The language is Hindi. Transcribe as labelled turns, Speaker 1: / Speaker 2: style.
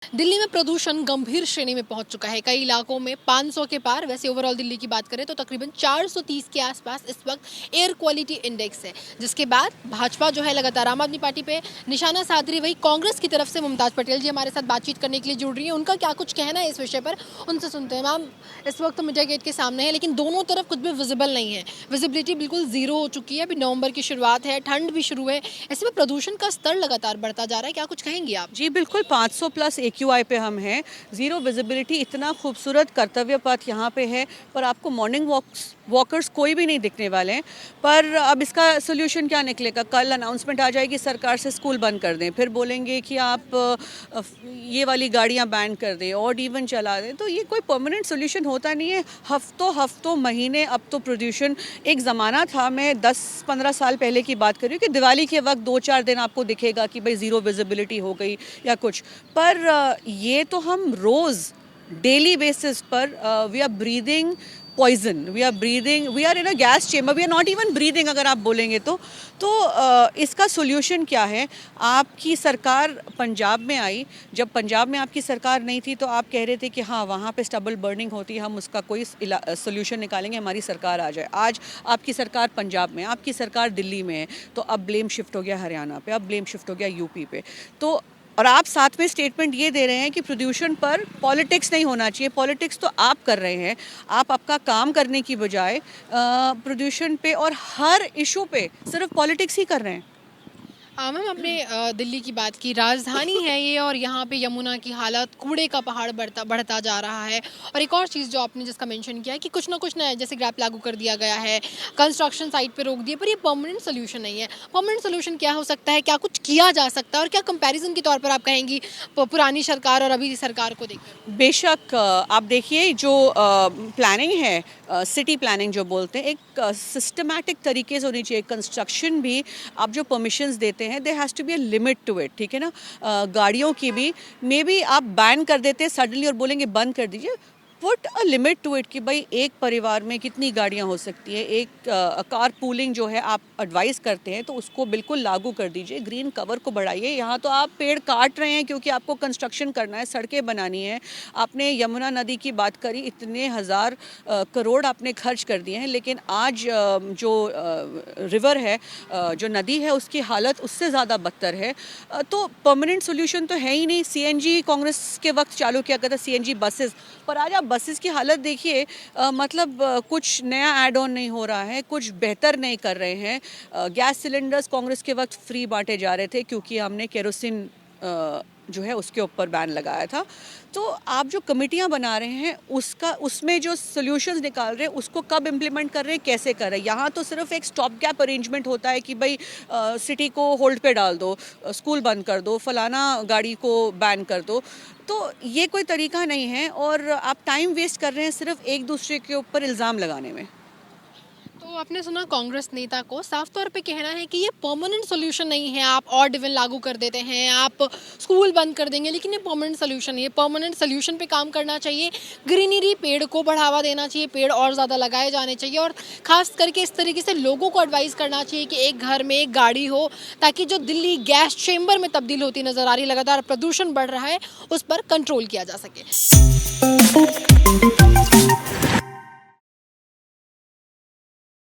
Speaker 1: दिल्ली में प्रदूषण गंभीर श्रेणी में पहुंच चुका है। कई इलाकों में 500 के पार। वैसे ओवरऑल दिल्ली की बात करें तो तकरीबन 430 के आसपास इस वक्त एयर क्वालिटी इंडेक्स है, जिसके बाद भाजपा जो है लगातार आम आदमी पार्टी पे निशाना साध रही। वही कांग्रेस की तरफ से मुमताज पटेल जी हमारे साथ बातचीत करने के लिए जुड़ रही है। उनका क्या कुछ कहना है इस विषय पर, उनसे सुनते हैं। मैम, इस वक्त तो मीडिया गेट के सामने है, लेकिन दोनों तरफ कुछ भी विजिबल नहीं है। विजिबिलिटी बिल्कुल जीरो हो चुकी है। अभी नवंबर की शुरुआत है, ठंड भी शुरू है, ऐसे में प्रदूषण का स्तर लगातार बढ़ता जा रहा है। क्या कुछ कहेंगी आप?
Speaker 2: जी बिल्कुल, 500 प्लस AQI पे हम हैं। ज़ीरो विजिबिलिटी, इतना खूबसूरत कर्तव्य पथ यहाँ पे है, पर आपको मॉर्निंग वॉकर्स कोई भी नहीं दिखने वाले हैं। पर अब इसका सोल्यूशन क्या निकलेगा? कल अनाउंसमेंट आ जाएगी सरकार से स्कूल बंद कर दें, फिर बोलेंगे कि आप ये वाली गाड़ियाँ बैन कर दें, ऑड इवन चला दें। तो ये कोई परमानेंट सोल्यूशन होता नहीं है। हफ्तों महीने, अब तो प्रदूषण, एक ज़माना था, मैं 10-15 साल पहले की बात कर रही हूँ, कि दिवाली के वक्त 2-4 दिन आपको दिखेगा कि भाई ज़ीरो विजिबिलिटी हो गई या कुछ। पर ये तो हम रोज़ डेली बेसिस पर we are breathing poison, we are in a gas chamber, we are not even breathing, अगर आप बोलेंगे तो इसका सोल्यूशन क्या है? आपकी सरकार पंजाब में आई, जब पंजाब में आपकी सरकार नहीं थी तो आप कह रहे थे कि हाँ वहाँ पे स्टबल बर्निंग होती है, हम उसका कोई सोल्यूशन निकालेंगे, हमारी सरकार आ जाए। आज आपकी सरकार पंजाब में, आपकी सरकार दिल्ली में है, तो अब ब्लेम शिफ्ट हो गया हरियाणा पे, अब ब्लेम शिफ्ट हो गया यूपी पे। तो और आप साथ में स्टेटमेंट ये दे रहे हैं कि प्रदूषण पर पॉलिटिक्स नहीं होना चाहिए। पॉलिटिक्स तो आप कर रहे हैं। आप आपका काम करने की बजाय प्रदूषण पे और हर इशू पे सिर्फ पॉलिटिक्स ही कर रहे हैं।
Speaker 1: मैम, आपने दिल्ली की बात की, राजधानी है ये, और यहाँ पे यमुना की हालत, कूड़े का पहाड़ बढ़ता जा रहा है। और एक और चीज़ जो आपने जिसका मेंशन किया है कि कुछ ना कुछ नया, जैसे ग्रैप लागू कर दिया गया है, कंस्ट्रक्शन साइट पे रोक दिए, पर ये परमानेंट सोल्यूशन नहीं है। परमानेंट सोल्यूशन क्या हो सकता है? क्या कुछ किया जा सकता है? और क्या कंपैरिजन के तौर पर आप कहेंगी पुरानी सरकार और अभी सरकार को देखकर?
Speaker 2: बेशक, आप देखिए जो प्लानिंग है, सिटी प्लानिंग जो बोलते हैं, एक सिस्टमैटिक तरीके से होनी चाहिए। कंस्ट्रक्शन भी आप जो परमिशंस देते हैं, there has to be a limit to it, ठीक है ना? गाड़ियों की भी मे बी आप बैन कर देते हैं सडनली और बोलेंगे बंद कर दीजिए। Put a limit to it कि भाई एक परिवार में कितनी गाड़ियाँ हो सकती है। एक कार पूलिंग जो है आप एडवाइस करते हैं, तो उसको बिल्कुल लागू कर दीजिए। ग्रीन कवर को बढ़ाइए। यहाँ तो आप पेड़ काट रहे हैं क्योंकि आपको कंस्ट्रक्शन करना है, सड़कें बनानी है। आपने यमुना नदी की बात करी, इतने हज़ार करोड़ आपने खर्च कर दिए हैं, लेकिन आज जो रिवर है, जो नदी है, उसकी हालत उससे ज़्यादा बदतर है। तो परमानेंट सोल्यूशन तो है ही नहीं। CNG कांग्रेस के वक्त चालू किया गया था, CNG बसेस, पर आज आप बसेस की हालत देखिए। मतलब कुछ नया ऐड ऑन नहीं हो रहा है, कुछ बेहतर नहीं कर रहे हैं। गैस सिलेंडर्स कांग्रेस के वक्त फ्री बांटे जा रहे थे क्योंकि हमने केरोसिन जो है उसके ऊपर बैन लगाया था। तो आप जो कमेटियां बना रहे हैं, उसमें जो सॉल्यूशंस निकाल रहे हैं, उसको कब इम्प्लीमेंट कर रहे हैं, कैसे कर रहे हैं? यहाँ तो सिर्फ एक स्टॉप गैप अरेंजमेंट होता है कि भाई सिटी को होल्ड पे डाल दो, स्कूल बंद कर दो, फलाना गाड़ी को बैन कर दो। तो ये कोई तरीका नहीं है, और आप टाइम वेस्ट कर रहे हैं सिर्फ एक दूसरे के ऊपर इल्ज़ाम लगाने में।
Speaker 1: तो आपने सुना कांग्रेस नेता को साफ तौर पे कहना है कि ये परमानेंट सोल्यूशन नहीं है। आप ऑड इवन लागू कर देते हैं, आप स्कूल बंद कर देंगे, लेकिन ये परमानेंट सोल्यूशन नहीं है। परमानेंट सोल्यूशन पे काम करना चाहिए। ग्रीनरी, पेड़ को बढ़ावा देना चाहिए, पेड़ और ज़्यादा लगाए जाने चाहिए, और ख़ास करके इस तरीके से लोगों को एडवाइस करना चाहिए कि एक घर में एक गाड़ी हो, ताकि जो दिल्ली गैस चेम्बर में तब्दील होती नज़र आ रही, लगातार प्रदूषण बढ़ रहा है, उस पर कंट्रोल किया जा सके।